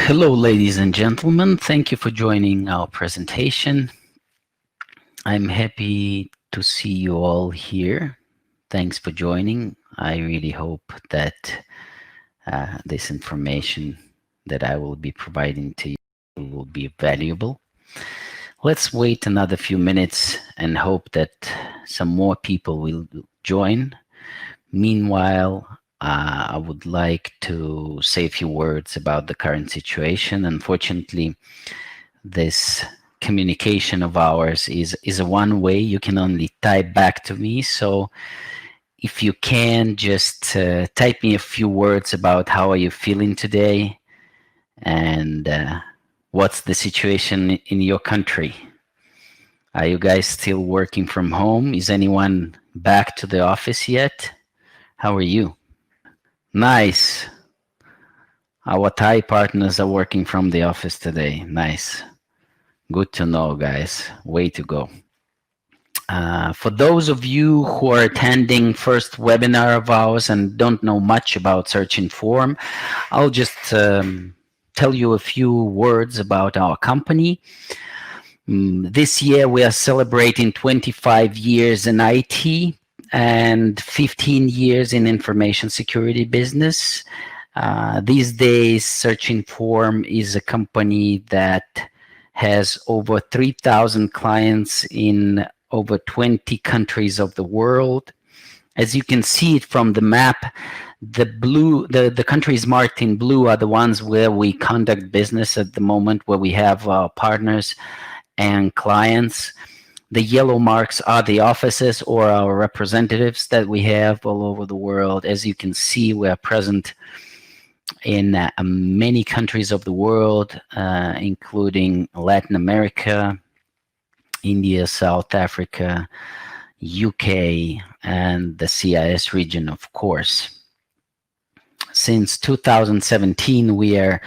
Hello, ladies and gentlemen. Thank you for joining our presentation. I'm happy to see you all here. Thanks for joining. I really hope that this information that I will be providing to you will be valuable. Let's wait another few minutes and hope that some more people will join. Meanwhile, I would like to say a few words about the current situation. Unfortunately, this communication of ours is a one way. You can only type back to me. So if you can just type me a few words about how are you feeling today and what's the situation in your country. Are you guys still working from home? Is anyone back to the office yet? How are you? Nice. Our Thai partners are working from the office today. Nice. Good to know, guys. Way to go. For those of you who are attending first webinar of ours and don't know much about SearchInform, I'll just tell you a few words about our company. This year we are celebrating 25 years in IT and 15 years in information security business. These days, SearchInform is a company that has over 3,000 clients in over 20 countries of the world. As you can see it from the map, the countries marked in blue are the ones where we conduct business at the moment, where we have partners and clients. The yellow marks are the offices or our representatives that we have all over the world. As you can see, we are present in many countries of the world, including Latin America, India, South Africa, UK, and the CIS region, of course. Since 2017, we are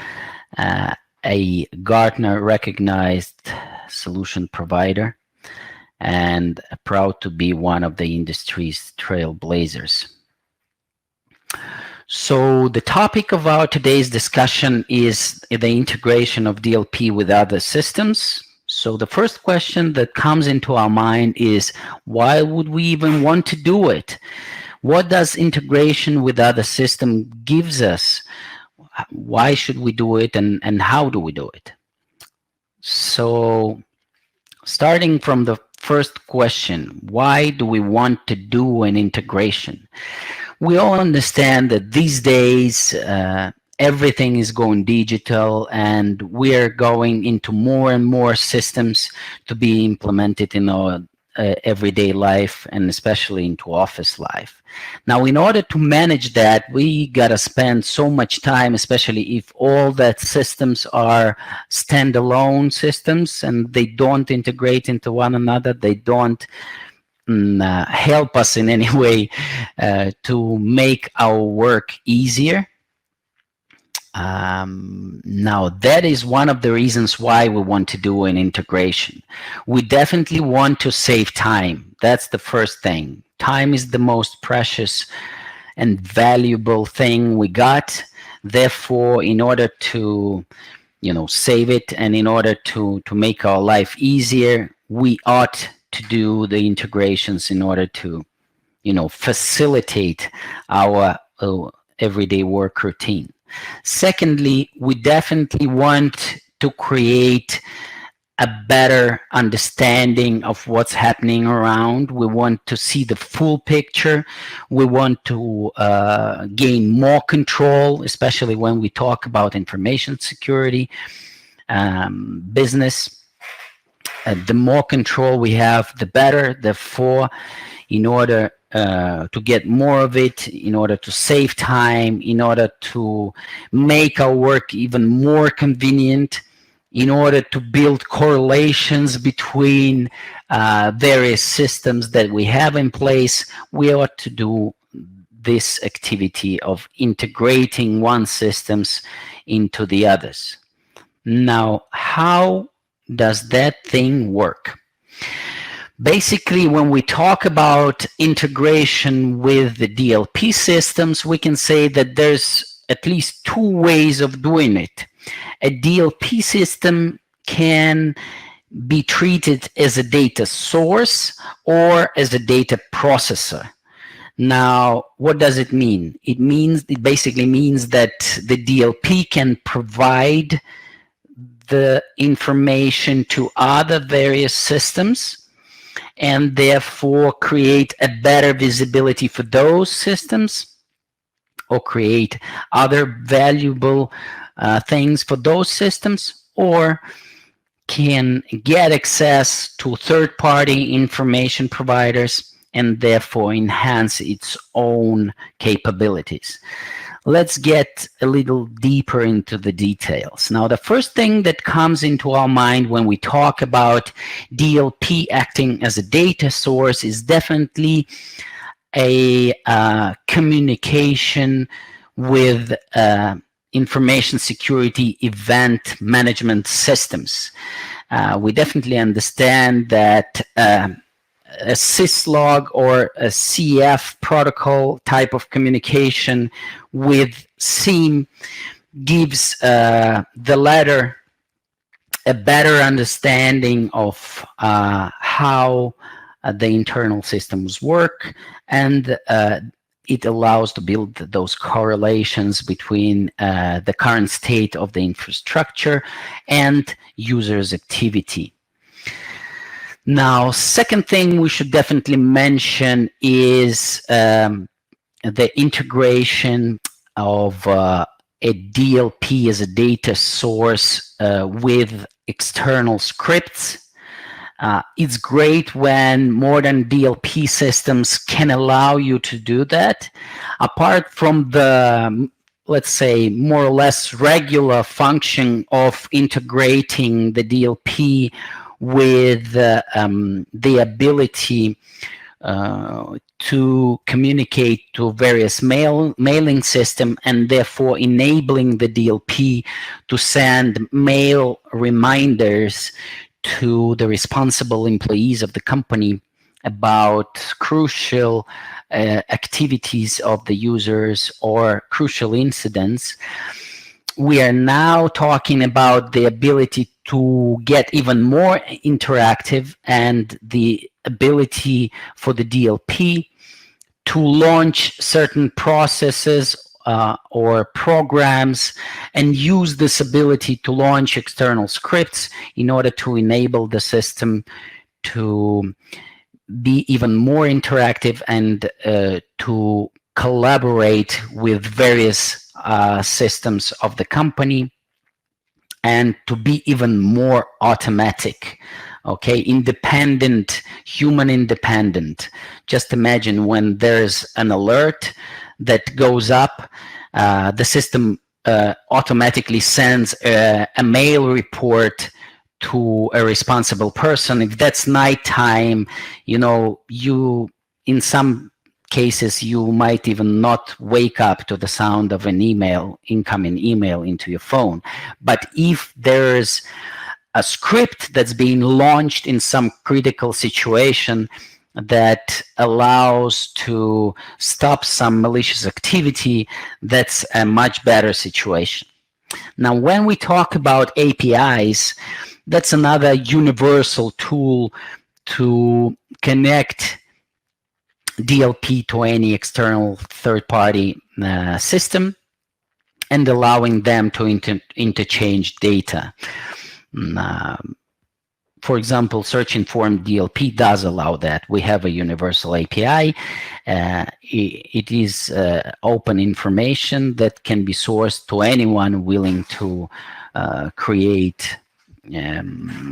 a Gartner recognized solution provider and proud to be one of the industry's trailblazers. So the topic of our today's discussion is the integration of DLP with other systems. So the first question that comes into our mind is, why would we even want to do it? What does integration with other systems gives us? Why should we do it, and how do we do it? So starting from the first question, why do we want to do an integration? We all understand that these days everything is going digital, and we are going into more and more systems to be implemented in our everyday life, and especially into office life. Now, in order to manage that, we gotta spend so much time, especially if all that systems are standalone systems and they don't integrate into one another, they don't help us in any way to make our work easier. Now, that is one of the reasons why we want to do an integration. We definitely want to save time. That's the first thing. Time is the most precious and valuable thing we got. Therefore, in order to, save it, and in order to make our life easier, we ought to do the integrations in order to, facilitate our everyday work routine. Secondly, we definitely want to create a better understanding of what's happening around. We want to see the full picture. We want to gain more control, especially when we talk about information security business. The more control we have, the better. Therefore, in order to get more of it, in order to save time, in order to make our work even more convenient, in order to build correlations between various systems that we have in place, we ought to do this activity of integrating one systems into the others. Now, how does that thing work? Basically, when we talk about integration with the DLP systems, we can say that there's at least two ways of doing it. a DLP system can be treated as a data source or as a data processor. Now, what does it mean? It basically means that the DLP can provide the information to other various systems and therefore create a better visibility for those systems, or create other valuable things for those systems, or can get access to third-party information providers and therefore enhance its own capabilities. Let's get a little deeper into the details. Now, the first thing that comes into our mind when we talk about DLP acting as a data source is definitely a communication with information security event management systems. We definitely understand that a syslog or a CF protocol type of communication with SIEM gives the latter a better understanding of how the internal systems work, and it allows to build those correlations between the current state of the infrastructure and users' activity. Now, second thing we should definitely mention is the integration of a DLP as a data source with external scripts. It's great when modern DLP systems can allow you to do that. Apart from the, let's say, more or less regular function of integrating the DLP with the ability to communicate to various mailing system, and therefore enabling the DLP to send mail reminders to the responsible employees of the company about crucial activities of the users or crucial incidents. We are now talking about the ability to get even more interactive and the ability for the DLP to launch certain processes or programs and use this ability to launch external scripts in order to enable the system to be even more interactive and to collaborate with various systems of the company, and to be even more automatic. Okay, independent, human independent. Just imagine when there's an alert that goes up, the system automatically sends a mail report to a responsible person. If that's nighttime, you know, in some cases, you might even not wake up to the sound of an incoming email into your phone. But if there's a script that's being launched in some critical situation that allows to stop some malicious activity, that's a much better situation. Now, when we talk about APIs, that's another universal tool to connect DLP to any external third-party system and allowing them to interchange data. For example, SearchInform DLP does allow that. We have a universal API. It is open information that can be sourced to anyone willing to create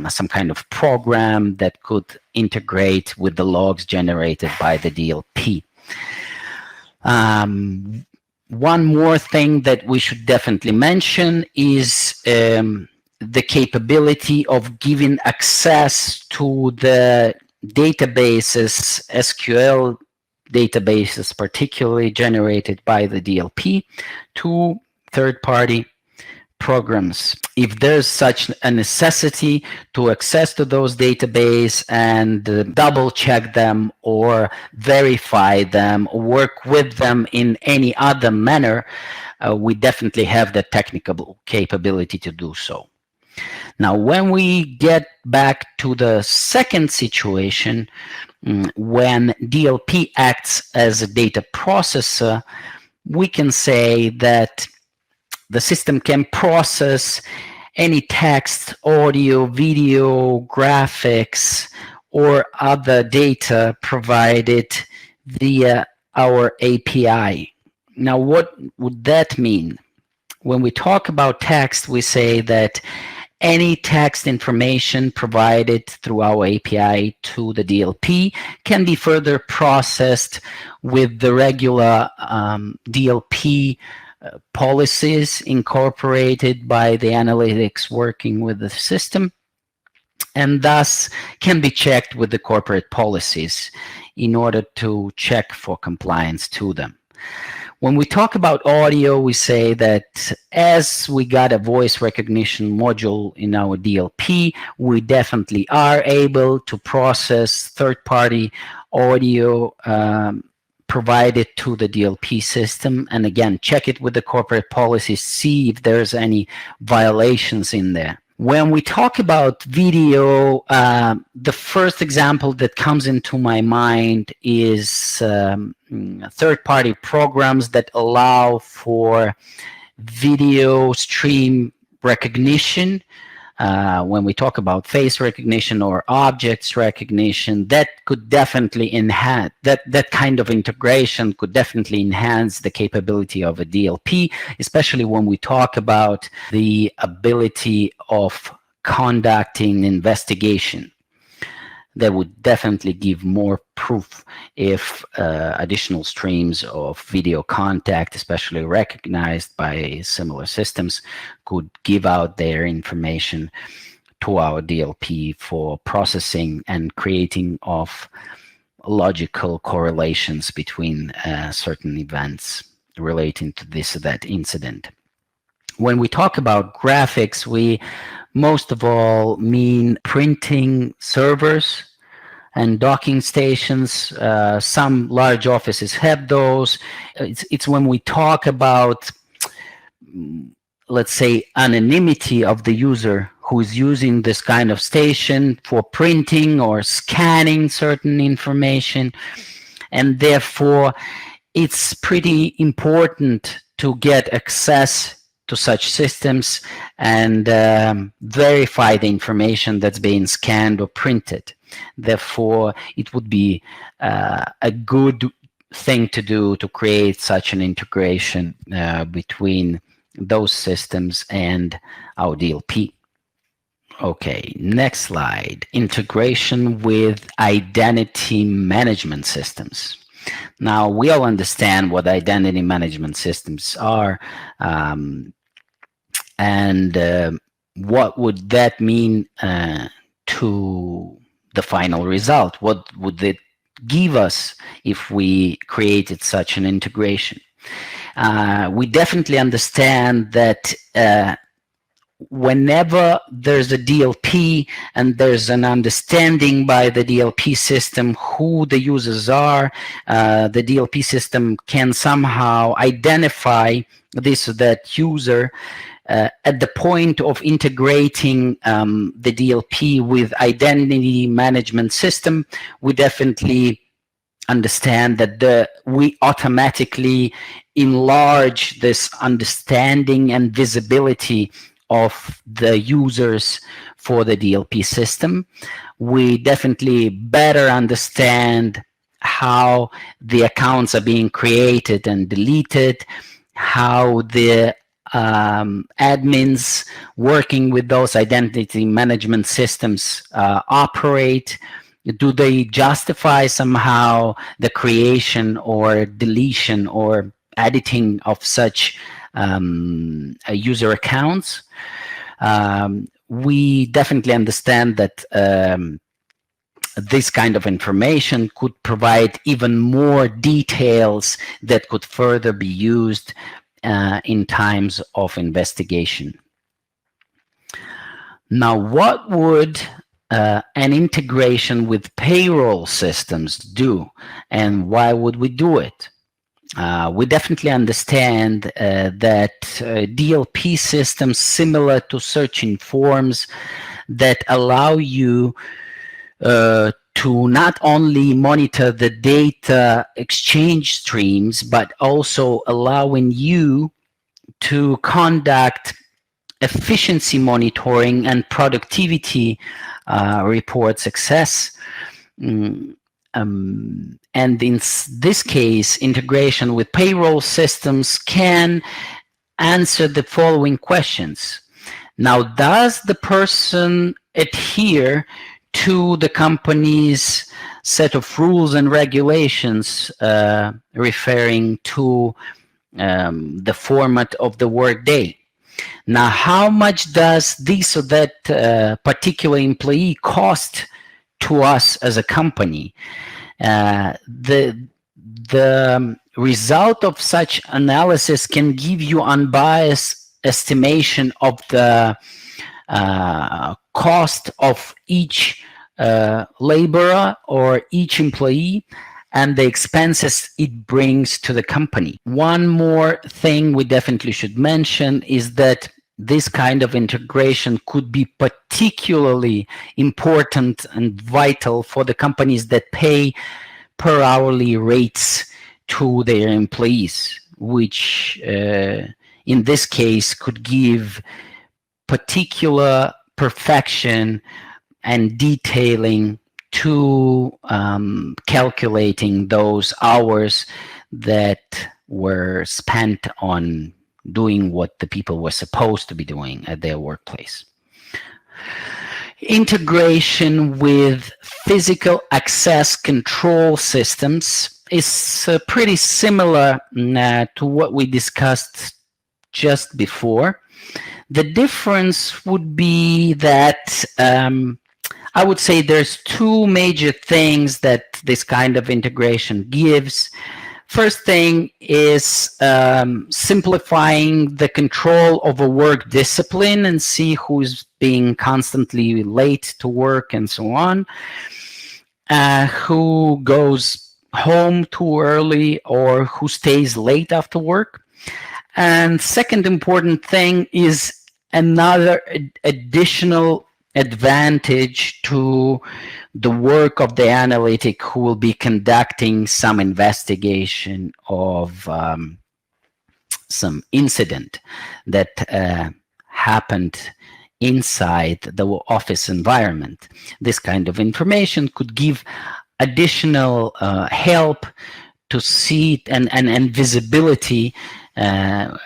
some kind of program that could integrate with the logs generated by the DLP. One more thing that we should definitely mention is the capability of giving access to the databases, SQL databases, particularly generated by the DLP, to third-party programs, if there's such a necessity to access to those database and double check them or verify them or work with them in any other manner, we definitely have the technical capability to do so. Now, when we get back to the second situation, when DLP acts as a data processor, we can say that the system can process any text, audio, video, graphics, or other data provided via our API. Now, what would that mean? When we talk about text, we say that any text information provided through our API to the DLP can be further processed with the regular DLP policies incorporated by the analytics working with the system, and thus can be checked with the corporate policies in order to check for compliance to them. When we talk about audio, we say that as we got a voice recognition module in our DLP, we definitely are able to process third-party audio provided to the DLP system, and again, check it with the corporate policies, see if there's any violations in there. When we talk about video, the first example that comes into my mind is third-party programs that allow for video stream recognition. When we talk about face recognition or objects recognition, that could definitely enhance, that kind of integration could definitely enhance the capability of a DLP, especially when we talk about the ability of conducting investigation. That would definitely give more proof if additional streams of video contact, especially recognized by similar systems, could give out their information to our DLP for processing and creating of logical correlations between certain events relating to this or that incident. When we talk about graphics, we most of all mean printing servers and docking stations. Some large offices have those. It's when we talk about, let's say, anonymity of the user who is using this kind of station for printing or scanning certain information, and therefore it's pretty important to get access to such systems and verify the information that's being scanned or printed. Therefore, it would be a good thing to do to create such an integration between those systems and our DLP. Okay, next slide. Integration with identity management systems. Now, we all understand what identity management systems are, and what would that mean to the final result? What would it give us if we created such an integration? We definitely understand that whenever there's a DLP and there's an understanding by the DLP system who the users are, the DLP system can somehow identify this or that user. At the point of integrating the DLP with identity management system, we definitely understand that we automatically enlarge this understanding and visibility of the users for the DLP system. We definitely better understand how the accounts are being created and deleted, how the admins working with those identity management systems operate. Do they justify somehow the creation or deletion or editing of such user accounts? We definitely understand that this kind of information could provide even more details that could further be used in times of investigation. Now, what would an integration with payroll systems do, and why would we do it? We definitely understand that DLP systems similar to SearchInforms that allow you to not only monitor the data exchange streams, but also allowing you to conduct efficiency monitoring and productivity report success. And in this case, integration with payroll systems can answer the following questions. Now, does the person adhere to the company's set of rules and regulations referring to the format of the workday? Now, how much does this or that particular employee cost to us as a company? The result of such analysis can give you unbiased estimation of the cost of each laborer or each employee and the expenses it brings to the company. One more thing we definitely should mention is that this kind of integration could be particularly important and vital for the companies that pay per hourly rates to their employees, which in this case could give particular perfection and detailing to calculating those hours that were spent on doing what the people were supposed to be doing at their workplace. Integration with physical access control systems is pretty similar to what we discussed just before. The difference would be that I would say there's two major things that this kind of integration gives. First thing is simplifying the control of a work discipline and see who's being constantly late to work and so on, who goes home too early or who stays late after work. And second important thing is another additional advantage to the work of the analytic who will be conducting some investigation of some incident that happened inside the office environment. This kind of information could give additional help to see it and visibility,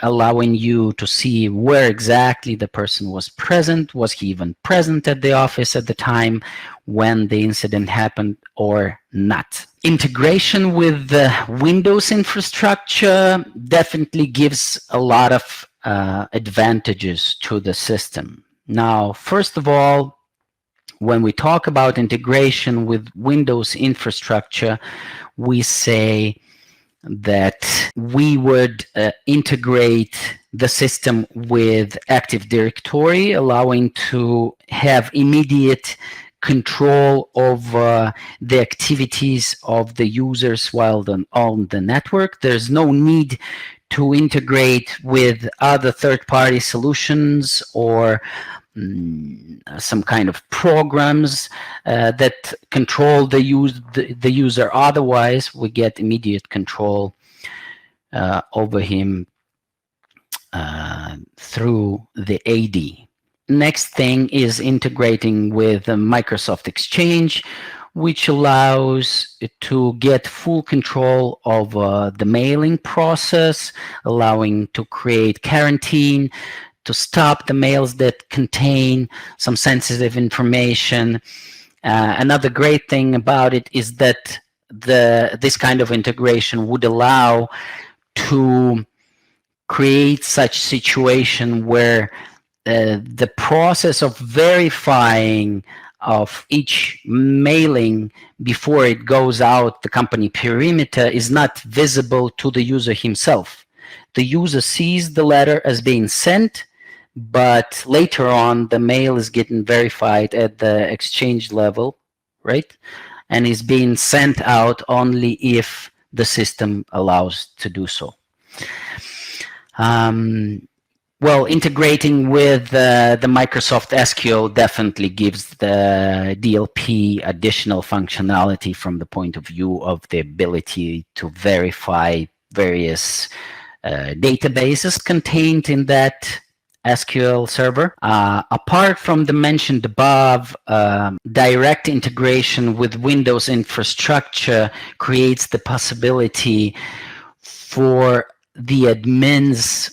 allowing you to see where exactly the person was present. Was he even present at the office at the time when the incident happened or not? Integration with the Windows infrastructure definitely gives a lot of advantages to the system. Now, first of all, when we talk about integration with Windows infrastructure, we say that we would integrate the system with Active Directory, allowing to have immediate control over the activities of the users while on the network. There's no need to integrate with other third-party solutions or some kind of programs that control the user. Otherwise, we get immediate control over him through the AD. Next thing is integrating with Microsoft Exchange, which allows it to get full control of the mailing process, allowing to create quarantine, to stop the mails that contain some sensitive information. Another great thing about it is that this kind of integration would allow to create such situation where the process of verifying of each mailing before it goes out the company perimeter is not visible to the user himself. The user sees the letter as being sent, but later on the mail is getting verified at the exchange level, right? And is being sent out only if the system allows to do so. Well, integrating with the Microsoft SQL definitely gives the DLP additional functionality from the point of view of the ability to verify various databases contained in that SQL server. Apart from the mentioned above, direct integration with Windows infrastructure creates the possibility for the admins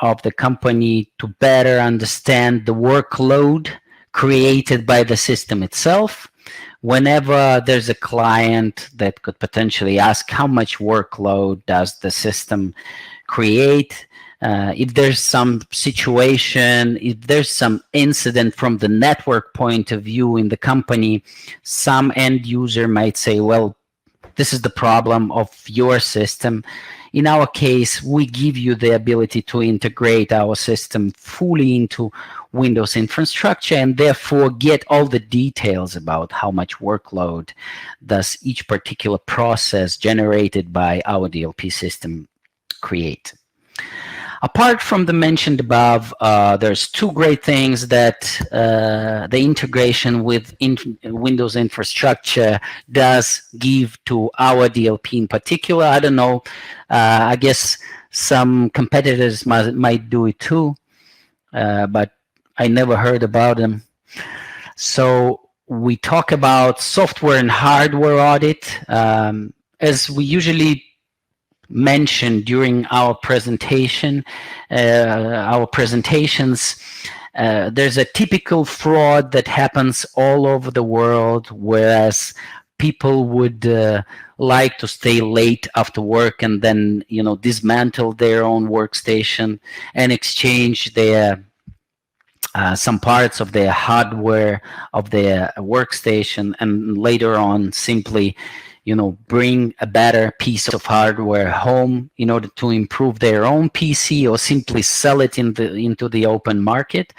of the company to better understand the workload created by the system itself. Whenever there's a client that could potentially ask how much workload does the system create, if there's some situation, if there's some incident from the network point of view in the company, some end user might say, well, this is the problem of your system. In our case, we give you the ability to integrate our system fully into Windows infrastructure and therefore get all the details about how much workload does each particular process generated by our DLP system create. Apart from the mentioned above, there's two great things that the integration with Windows infrastructure does give to our DLP in particular. I don't know, I guess some competitors might do it too, but I never heard about them. So we talk about software and hardware audit. As we usually mentioned during our presentations, there's a typical fraud that happens all over the world, whereas people would like to stay late after work and then, you know, dismantle their own workstation and exchange their some parts of their hardware of their workstation, and later on simply, you know, bring a better piece of hardware home in order to improve their own PC or simply sell it into the open market.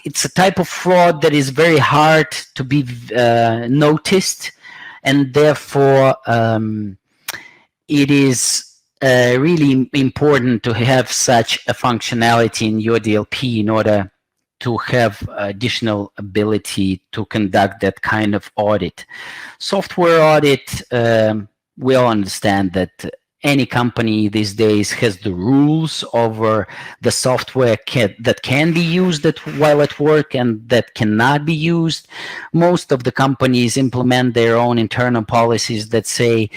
It's a type of fraud that is very hard to be noticed, and therefore it is really important to have such a functionality in your DLP in order to have additional ability to conduct that kind of audit. Software audit, we all understand that any company these days has the rules over the software that can be used while at work and that cannot be used. Most of the companies implement their own internal policies that say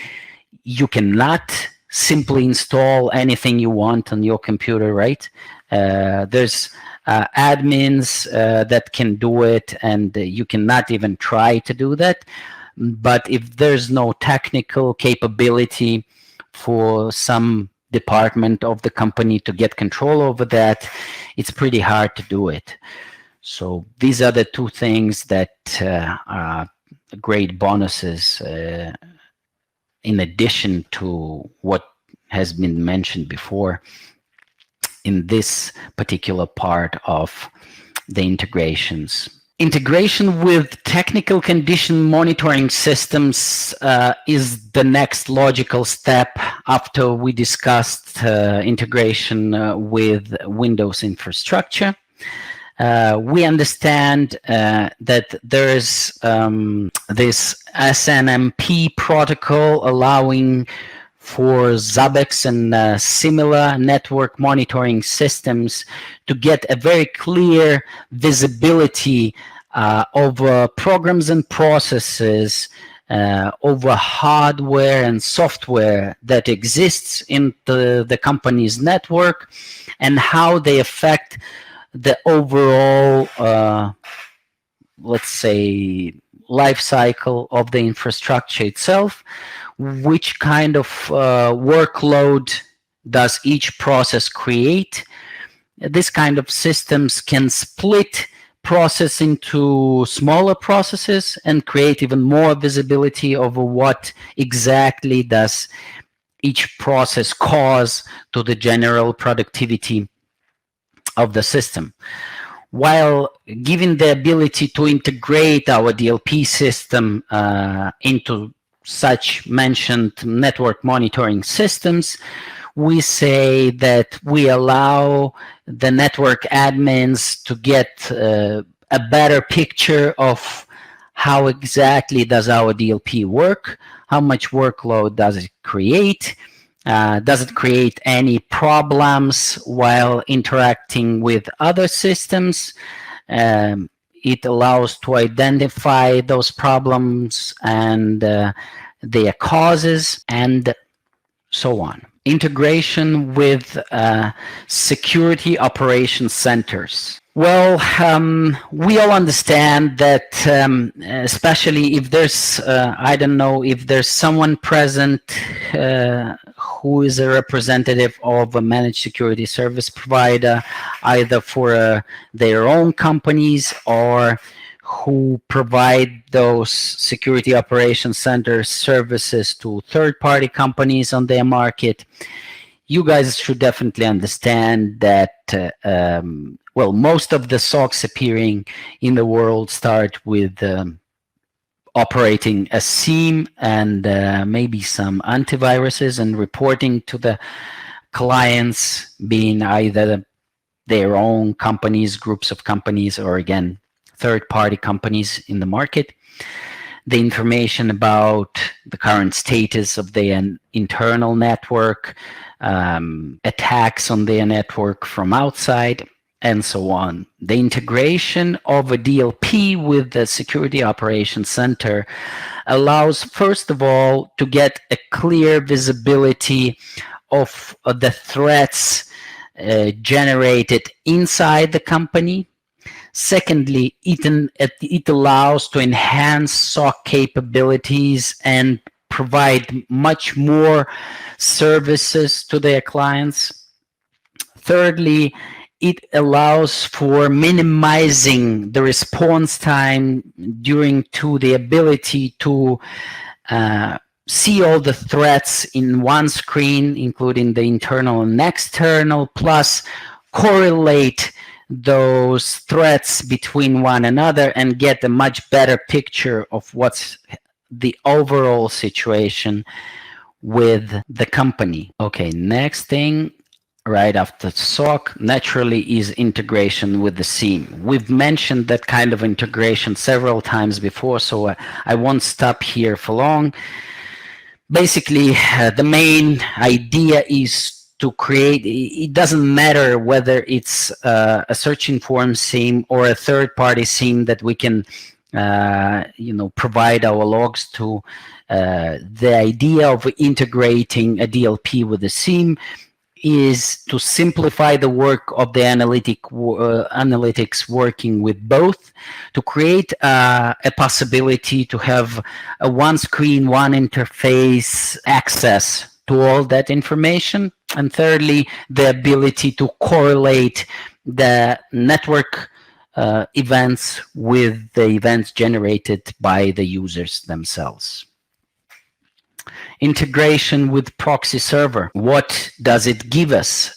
you cannot simply install anything you want on your computer, right? There's admins that can do it, and you cannot even try to do that. But if there's no technical capability for some department of the company to get control over that, it's pretty hard to do it. So these are the two things that are great bonuses in addition to what has been mentioned before in this particular part of the integrations. Integration with technical condition monitoring systems is the next logical step after we discussed integration with Windows infrastructure. We understand that there's this SNMP protocol allowing for Zabbix and similar network monitoring systems to get a very clear visibility over programs and processes, over hardware and software that exists in the company's network, and how they affect the overall, let's say, life cycle of the infrastructure itself. Which kind of workload does each process create? This kind of systems can split process into smaller processes and create even more visibility over what exactly does each process cause to the general productivity of the system, while giving the ability to integrate our DLP system into such mentioned network monitoring systems. We say that we allow the network admins to get a better picture of how exactly does our DLP work, how much workload does it create, does it create any problems while interacting with other systems. It allows to identify those problems and their causes, and so on. Integration with security operations centers. Well, we all understand that, especially if there's, I don't know, if there's someone present who is a representative of a managed security service provider, either for their own companies or who provide those security operations center services to third-party companies on their market. You guys should definitely understand that, well, most of the SOCs appearing in the world start with operating a SIEM and maybe some antiviruses and reporting to the clients, being either their own companies, groups of companies, or again, third-party companies in the market. The information about the current status of their internal network, attacks on their network from outside, and so on. The integration of a DLP with the Security Operations Center allows, first of all, to get a clear visibility of the threats generated inside the company. Secondly, it allows to enhance SOC capabilities and provide much more services to their clients. Thirdly, it allows for minimizing the response time due to the ability to see all the threats in one screen, including the internal and external, plus correlate those threats between one another and get a much better picture of what's the overall situation with the company. Okay, next thing, right after SOC, naturally, is integration with the SIEM. We've mentioned that kind of integration several times before, so I won't stop here for long. Basically, the main idea is to create, it doesn't matter whether it's a SearchInform SIEM or a third-party SIEM that we can provide our logs to. The idea of integrating a DLP with a SIEM is to simplify the work of the analytics working with both, to create a possibility to have a one screen, one interface access to all that information. And thirdly, the ability to correlate the network events with the events generated by the users themselves. Integration with Proxy Server. What does it give us?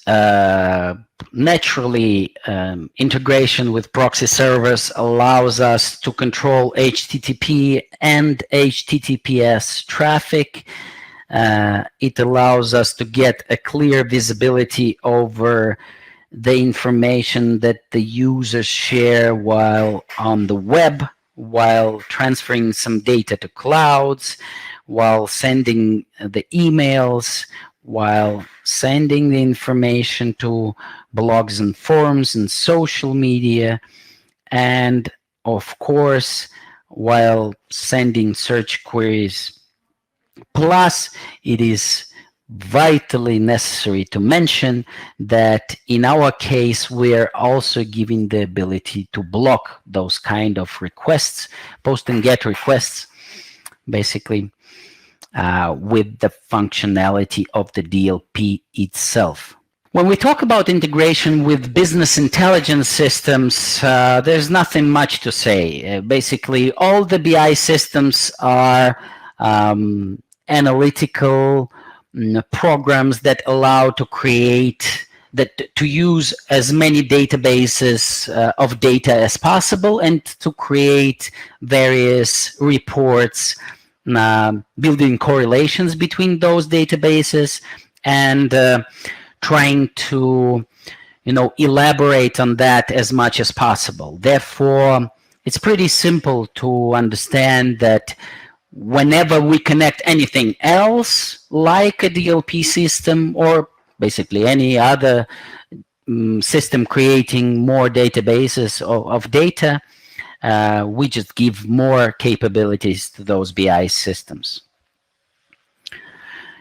Naturally, integration with proxy servers allows us to control HTTP and HTTPS traffic. It allows us to get a clear visibility over the information that the users share while on the web, while transferring some data to clouds, while sending the emails, while sending the information to blogs and forums and social media, and of course, while sending search queries. Plus, it is vitally necessary to mention that in our case, we are also giving the ability to block those kind of requests, post and get requests, basically, with the functionality of the DLP itself. When we talk about integration with business intelligence systems, there's nothing much to say. Basically, all the BI systems are analytical programs that allow to create that to use as many databases of data as possible, and to create various reports, building correlations between those databases, and trying to elaborate on that as much as possible. Therefore, it's pretty simple to understand that whenever we connect anything else, like a DLP system or basically any other system creating more databases of data, we just give more capabilities to those BI systems.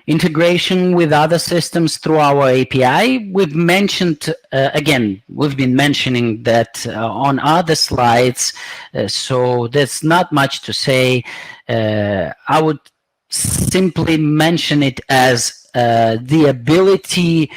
Integration with other systems through our API. We've mentioned, again, we've been mentioning that on other slides, so there's not much to say. I would simply mention it as the ability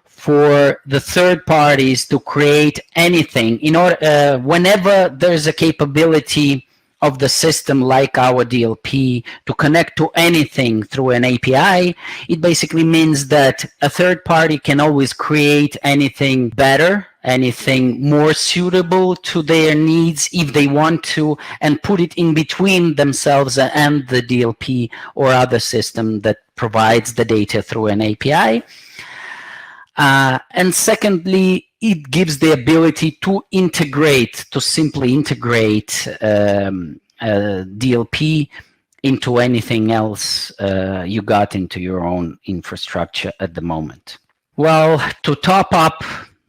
for the third parties to create anything in order whenever there's a capability of the system like our DLP to connect to anything through an API. It basically means that a third party can always create anything better, anything more suitable to their needs if they want to, and put it in between themselves and the DLP or other system that provides the data through an API. And secondly, it gives the ability to integrate, to simply integrate DLP into anything else you got into your own infrastructure at the moment. Well, to top up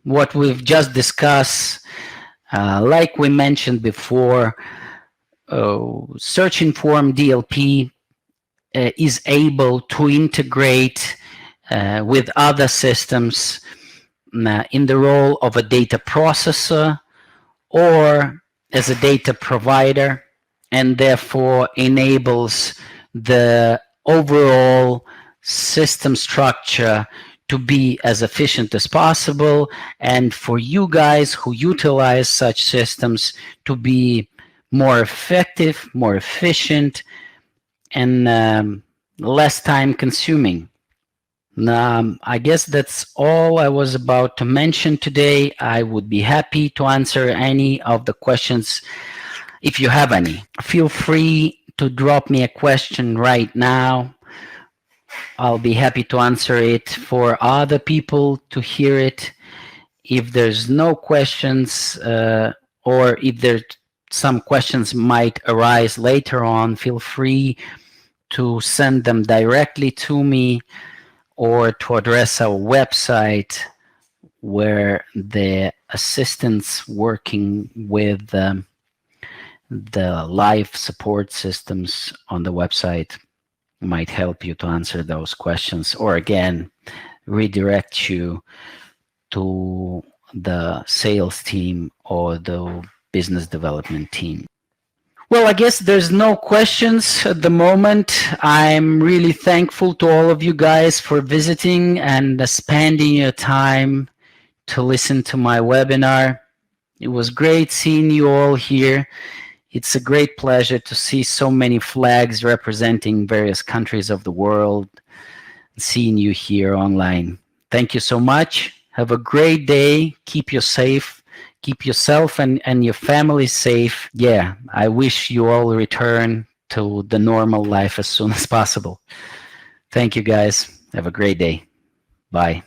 what we've just discussed, like we mentioned before, SearchInform DLP is able to integrate with other systems in the role of a data processor or as a data provider, and therefore enables the overall system structure to be as efficient as possible, and for you guys who utilize such systems to be more effective, more efficient, and less time consuming. I guess that's all I was about to mention today. I would be happy to answer any of the questions if you have any. Feel free to drop me a question right now. I'll be happy to answer it for other people to hear it. If there's no questions, or if there's some questions might arise later on, feel free to send them directly to me, or to address our website, where the assistants working with the live support systems on the website might help you to answer those questions, or again, redirect you to the sales team or the business development team. Well, I guess there's no questions at the moment. I'm really thankful to all of you guys for visiting and spending your time to listen to my webinar. It was great seeing you all here. It's a great pleasure to see so many flags representing various countries of the world, seeing you here online. Thank you so much. Have a great day. Keep you safe. Keep yourself and your family safe. Yeah, I wish you all return to the normal life as soon as possible. Thank you, guys. Have a great day. Bye.